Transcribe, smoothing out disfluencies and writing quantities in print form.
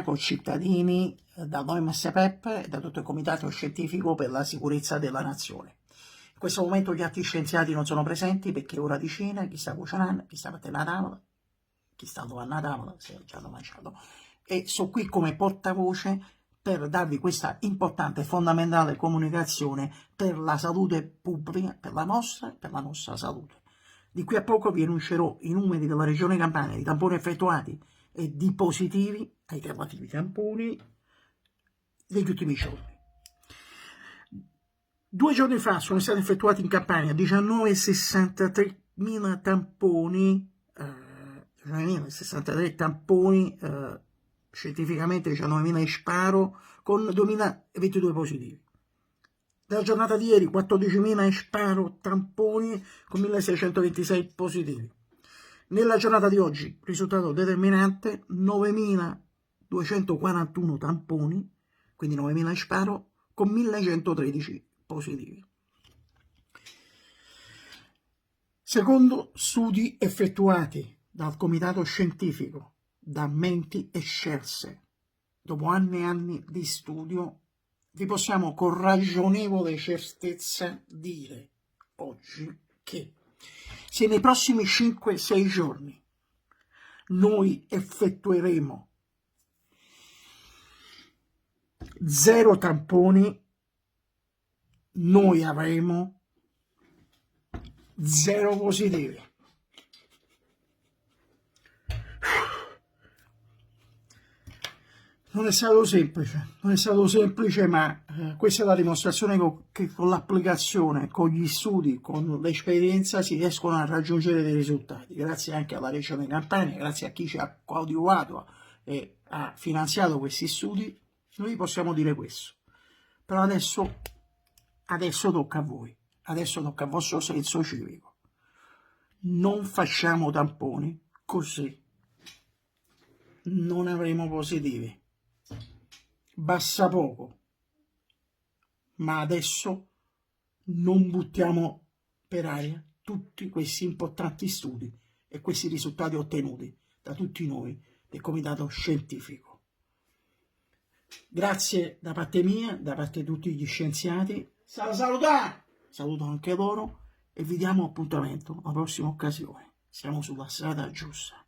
con cittadini, da noi MSPEP e da tutto il Comitato Scientifico per la Sicurezza della Nazione. In questo momento gli altri scienziati non sono presenti perché è ora di cena, chi sta cucinando, chi sta mettendo la tavola, chi sta davanti alla tavola, se già hanno mangiato. E sono qui come portavoce per darvi questa importante e fondamentale comunicazione per la salute pubblica, per la nostra salute. Di qui a poco vi annuncerò i numeri della Regione Campania di tamponi effettuati e di positivi ai relativi tamponi degli ultimi giorni. 2 giorni fa sono stati effettuati in Campania 19.063.000 tamponi, 19.063 tamponi, scientificamente 19.000 sparo, con 2.022 positivi. Nella giornata di ieri 14.000 sparo tamponi con 1.626 positivi. Nella giornata di oggi, risultato determinante, 9.241 tamponi, quindi 9.000 sparo, con 1.113 positivi. Secondo studi effettuati dal Comitato Scientifico, da menti eccelse, dopo anni e anni di studio, vi possiamo con ragionevole certezza dire oggi che se nei prossimi 5-6 giorni noi effettueremo 0 tamponi, noi avremo 0 positivi. Non è stato semplice, ma questa è la dimostrazione che con l'applicazione, con gli studi, con l'esperienza si riescono a raggiungere dei risultati. Grazie anche alla Regione Campania, grazie a chi ci ha coadiuvato e ha finanziato questi studi, noi possiamo dire questo. Però adesso tocca a voi, adesso tocca al vostro senso civico. Non facciamo tamponi, così non avremo positivi. Basta poco, ma adesso non buttiamo per aria tutti questi importanti studi e questi risultati ottenuti da tutti noi del Comitato Scientifico. Grazie da parte mia, da parte di tutti gli scienziati. Saluto anche loro e vi diamo appuntamento alla prossima occasione. Siamo sulla strada giusta.